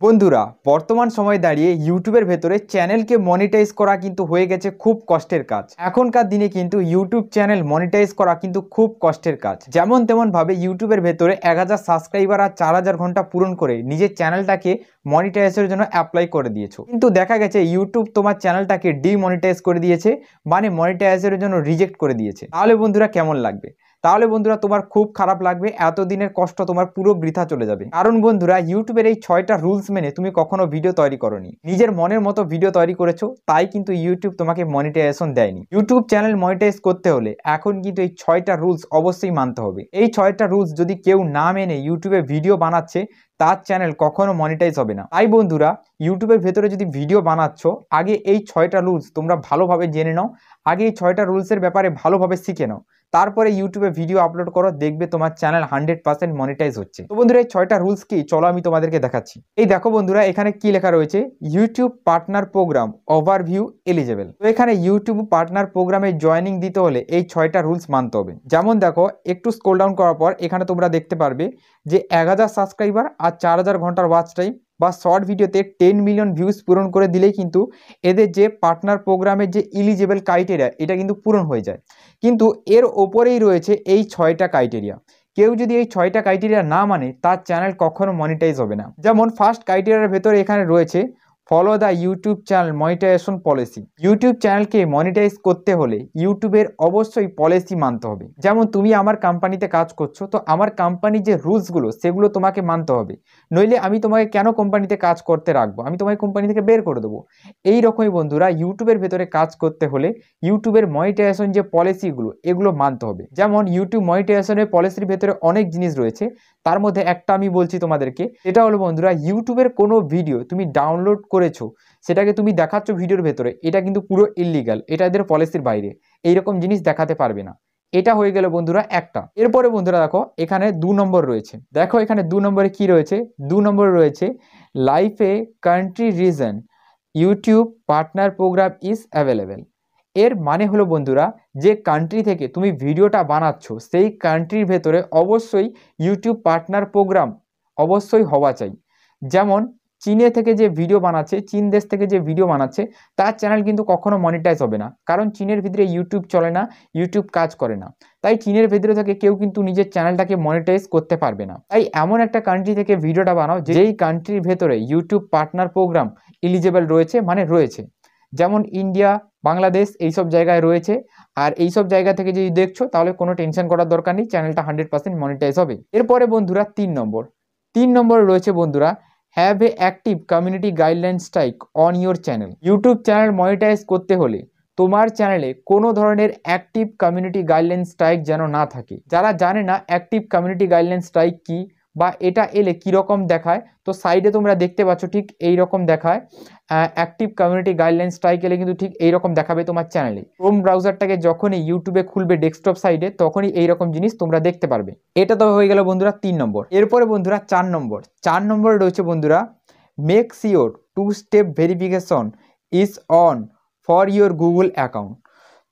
বন্ধুরা বর্তমান সময় দাঁড়িয়ে ইউটিউবের ভেতরে চ্যানেলকে মনিটাইজ করা কিন্তু হয়ে গেছে খুব কষ্টের কাজ। এখনকার দিনে কিন্তু ইউটিউব চ্যানেল মনিটাইজ করা কিন্তু খুব কষ্টের কাজ। যেমন তেমন ভাবে ইউটিউবের ভেতরে 1000 সাবস্ক্রাইবার আর 4000 ঘন্টা পূরণ করে নিজের চ্যানেলটাকে মনিটাইজের জন্য অ্যাপ্লাই করে দিয়েছো, কিন্তু দেখা গেছে ইউটিউব তোমার চ্যানেলটাকে ডিমনিটাইজ করে দিয়েছে, মানে মনিটাইজের জন্য রিজেক্ট করে দিয়েছে। তাহলে বন্ধুরা কেমন লাগবে? তাহলে বন্ধুরা তোমার খুব খারাপ লাগবে, এতদিনের কষ্ট তোমার পুরো বৃথা চলে যাবে। কারণ বন্ধুরা ইউটিউবের এই 6টা রুলস মেনে তুমি কখনো ভিডিও তৈরি করোনি, নিজের মনের মতো ভিডিও তৈরি করেছো, তাই কিন্তু ইউটিউব তোমাকে মনিটাইজেশন দেয়নি। ইউটিউব চ্যানেল মনিটাইজ করতে হলে এখন কিন্তু এই 6টা রুলস অবশ্যই মানতে হবে। এই 6টা রুলস যদি কেউ না মেনে ইউটিউবে ভিডিও বানাচ্ছে, তার চ্যানেল কখনো মনিটাইজ হবে না। তাই বন্ধুরা ইউটিউবের ভেতরে যদি ভিডিও বানাচ্ছ, আগে এই 6টা রুলস তোমরা ভালোভাবে জেনে নাও, আগে এই 6টা রুলসের ব্যাপারে ভালোভাবে শিখে নাও, তারপরে ইউটিউবে ভিডিও আপলোড করো, দেখবে তোমার চ্যানেল 100% মনিটাইজ হচ্ছে। তো বন্ধুরা এই 6টা রুলস কি, চলো আমি তোমাদেরকে দেখাচ্ছি। এই দেখো বন্ধুরা, এখানে কি লেখা রয়েছে, YouTube partner program overview eligible. তো এখানে ইউটিউব পার্টনার প্রোগ্রামে জয়েনিং দিতে হলে এই 6টা রুলস মানতে হবে। যেমন দেখো, একটু স্ক্রল ডাউন করার পর এখানে তোমরা দেখতে পারবে যে 1000 সাবস্ক্রাইবার আর 4000 ঘন্টার ওয়াচ টাইম বা শর্ট ভিডিওতে 10 মিলিয়ন ভিউজ পূরণ করে দিলেই কিন্তু এদের যে পার্টনার প্রোগ্রামের যে এলিজেবল ক্রাইটেরিয়া, এটা কিন্তু পূরণ হয়ে যায়। কিন্তু এর ওপরেই রয়েছে এই 6টা ক্রাইটেরিয়া। কেউ যদি এই 6টা ক্রাইটেরিয়া না মানে, তার চ্যানেল কখনো মনিটাইজ হবে না। যেমন ফার্স্ট ক্রাইটেরিয়ার ভেতরে এখানে রয়েছে follow the YouTube channel monetization policy. YouTube চ্যানেলকে মনিটাইজ করতে হলে ইউটিউবের অবশ্যই পলিসি মানতে হবে। যেমন তুমি আমার কোম্পানিতে কাজ করছো, তো আমার কোম্পানির যে রুলসগুলো সেগুলো তোমাকে মানতে হবে, নইলে আমি তোমাকে কেন কোম্পানিতে কাজ করতে রাখবো, আমি তোমাকে কোম্পানি থেকে বের করে দেবো। এই রকমই বন্ধুরা ইউটিউবের ভেতরে কাজ করতে হলে ইউটিউবের মনিটাইজেশন যে পলিসিগুলো এগুলো মানতে হবে। যেমন ইউটিউব মনিটাইজেশনের পলিসির ভেতরে অনেক জিনিস রয়েছে, তার মধ্যে একটা আমি বলছি তোমাদেরকে। এটা হলো বন্ধুরা, ইউটিউবের কোনো ভিডিও তুমি ডাউনলোড করেছো, সেটাকে তুমি দেখাচ্ছ ভিডিওর ভেতরে, এটা কিন্তু পুরো ইললিগাল, এটা এদের পলিসির বাইরে, এইরকম জিনিস দেখাতে পারবে না। এটা হয়ে গেল বন্ধুরা একটা। এরপরে বন্ধুরা দেখো এখানে 2 নম্বর রয়েছে। দেখো এখানে 2 নম্বরে কি রয়েছে, 2 নম্বরে রয়েছে লাইফে country reason YouTube partner programme is available. এর মানে হলো বন্ধুরা, যে কান্ট্রি থেকে তুমি ভিডিওটা বানাচ্ছ সেই কান্ট্রির ভেতরে অবশ্যই ইউটিউব পার্টনার প্রোগ্রাম অবশ্যই হওয়া চাই। যেমন চীনে থেকে যে ভিডিও বানাচ্ছে, চীন দেশ থেকে যে ভিডিও বানাচ্ছে, তার চ্যানেল কিন্তু কখনো মনিটাইজ হবে না, কারণ চীনের ভিতরে ইউটিউব চলে না, ইউটিউব কাজ করে না। তাই চীনের ভিতরে থেকে কেউ কিন্তু নিজের চ্যানেলটাকে মনিটাইজ করতে পারবে না। তাই এমন একটা কান্ট্রি থেকে ভিডিওটা বানাও যেই কান্ট্রির ভেতরে ইউটিউব পার্টনার প্রোগ্রাম এলিজেবল রয়েছে, মানে রয়েছে। যেমন ইন্ডিয়া, বাংলাদেশ এইসব জায়গায় রয়েছে। আর এইসব জায়গা থেকে যদি দেখছো, তাহলে কোনো টেনশন করার দরকার নেই, চ্যানেলটা 100% মনিটাইজ হবে। এরপরে বন্ধুরা 3 নম্বরে রয়েছে বন্ধুরা, have a active community guideline strike on your channel. YouTube channel monetize করতে হলে তোমার চ্যানেলে কোনো ধরনের অ্যাক্টিভ কমিউনিটি গাইডলাইন স্ট্রাইক যেন না থাকে। যারা জানে না অ্যাক্টিভ কমিউনিটি গাইডলাইন স্ট্রাইক কি বা এটা এলে কীরকম দেখায়, তো সাইডে তোমরা দেখতে পাচ্ছ ঠিক এই রকম দেখায়। অ্যাক্টিভ কমিউনিটি গাইডলাইন স্ট্রাইক এলে কিন্তু ঠিক এইরকম দেখাবে তোমার চ্যানেলে। ক্রোম ব্রাউজারটাকে যখনই ইউটিউবে খুলবে ডেস্কটপ সাইডে, তখনই এইরকম জিনিস তোমরা দেখতে পারবে। এটা তো হয়ে গেল বন্ধুরা 3 নম্বর। এরপরে বন্ধুরা 4 নম্বরে রয়েছে বন্ধুরা, make sure 2 step verification is on for your Google account.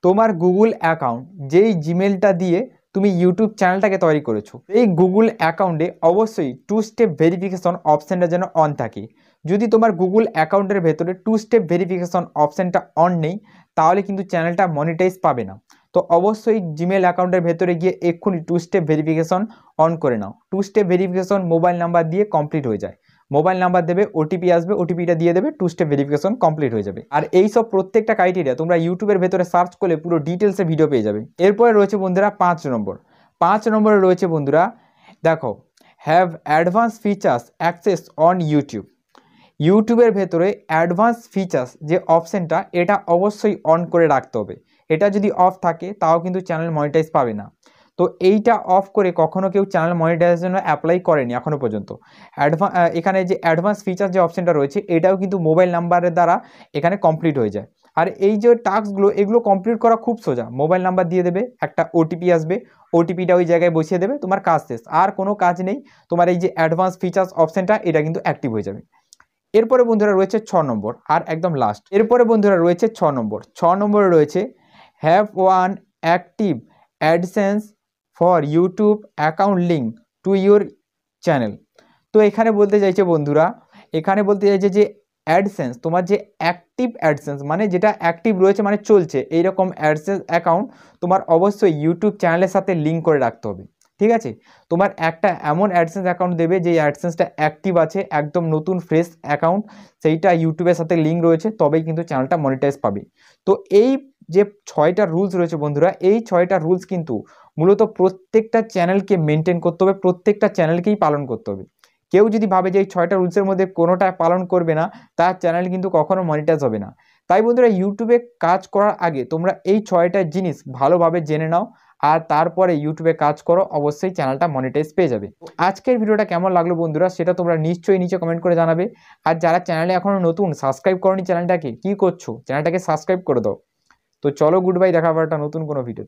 তোমার গুগল অ্যাকাউন্ট যেই জিমেলটা দিয়ে তুমি ইউটিউব চ্যানেলটাকে তৈরি করেছো, এই গুগল অ্যাকাউন্টে অবশ্যই 2 স্টেপ ভেরিফিকেশন অপশানটা যেন অন থাকে। যদি তোমার গুগল অ্যাকাউন্টের ভেতরে 2 স্টেপ ভেরিফিকেশন অপশানটা অন নেই, তাহলে কিন্তু চ্যানেলটা মনিটাইজ পাবে না। তো অবশ্যই জিমেল অ্যাকাউন্টের ভেতরে গিয়ে এক্ষুনি 2 স্টেপ ভেরিফিকেশন অন করে নাও। 2 স্টেপ ভেরিফিকেশন মোবাইল নাম্বার দিয়ে কমপ্লিট হয়ে যায়। মোবাইল নাম্বার দেবে, ওটিপি আসবে, ওটিপিটা দিয়ে দেবে, 2 স্টেপ ভেরিফিকেশন কমপ্লিট হয়ে যাবে। আর এই সব প্রত্যেকটা ক্রাইটেরিয়া তোমরা ইউটিউবের ভেতরে সার্চ করলে পুরো ডিটেলসে ভিডিও পেয়ে যাবে। এরপরে রয়েছে বন্ধুরা 5 নম্বর। 5 নম্বরে রয়েছে বন্ধুরা, দেখো, have advance features access on YouTube. ইউটিউবের ভেতরে অ্যাডভান্স ফিচার্স যে অপশানটা, এটা অবশ্যই অন করে রাখতে হবে। এটা যদি অফ থাকে তাও কিন্তু চ্যানেল মনিটাইজ পাবে না। তো এইটা অফ করে কখনো কেউ চ্যানেল মনিটাইজের জন্য অ্যাপ্লাই করেনি এখনো পর্যন্ত। এখানে যে অ্যাডভান্স ফিচার যে অপশানটা রয়েছে, এটাও কিন্তু মোবাইল নাম্বারের দ্বারা এখানে কমপ্লিট হয়ে যায়। আর এই যে টাস্কগুলো, এগুলো কমপ্লিট করা খুব সোজা। মোবাইল নাম্বার দিয়ে দেবে, একটা ওটিপি আসবে, ওটিপিটা ওই জায়গায় বসিয়ে দেবে, তোমার কাজ শেষ। আর কোনো কাজ নেই, তোমার এই যে অ্যাডভান্স ফিচার্স অপশানটা এটা কিন্তু অ্যাক্টিভ হয়ে যাবে। এরপরে বন্ধুরা রয়েছে 6 নম্বর, আর একদম লাস্ট। এরপরে বন্ধুরা রয়েছে 6 নম্বর। 6 নম্বরে রয়েছে, have one active AdSense for YouTube account link to your channel. তো এখানে বলতে চাইছে বন্ধুরা, এখানে বলতে চাইছে যে অ্যাডসেন্স, তোমার যে অ্যাক্টিভ অ্যাডসেন্স মানে যেটা অ্যাক্টিভ রয়েছে মানে চলছে, এইরকম অ্যাডসেন্স অ্যাকাউন্ট তোমার অবশ্যই ইউটিউব চ্যানেলের সাথে লিঙ্ক করে রাখতে হবে। ঠিক আছে, তোমার একটা এমন অ্যাডসেন্স অ্যাকাউন্ট দেবে যে অ্যাডসেন্সটা অ্যাক্টিভ আছে, একদম নতুন ফ্রেশ অ্যাকাউন্ট, সেইটা ইউটিউবের সাথে লিঙ্ক রয়েছে, তবেই কিন্তু চ্যানেলটা মনিটাইজ পাবে। তো এই যে 6টা রুলস রয়েছে বন্ধুরা, এই 6টা রুলস কিন্তু মূলত প্রত্যেকটা চ্যানেলকে মেনটেন করতে হবে, প্রত্যেকটা চ্যানেলকেই পালন করতে হবে। কেউ যদি ভাবে যে এই 6টা রুলসের মধ্যে কোনোটা পালন করবে না, তার চ্যানেল কিন্তু কখনো মনিটাইজ হবে না। তাই বন্ধুরা, ইউটিউবে কাজ করার আগে তোমরা এই 6টা জিনিস ভালোভাবে জেনে নাও, আর তারপরে ইউটিউবে কাজ করো, অবশ্যই চ্যানেলটা মনিটাইজ পেয়ে যাবে। আজকের ভিডিওটা কেমন লাগলো বন্ধুরা, সেটা তোমরা নিশ্চয়ই নিচে কমেন্ট করে জানাবে। আর যারা চ্যানেলে এখনো নতুন, সাবস্ক্রাইব করোনি চ্যানেলটাকে, কি করছো, চ্যানেলটাকে সাবস্ক্রাইব করে দাও। তো চলো, গুড বাই, দেখা হবে একটা নতুন কোনো ভিডিওতে।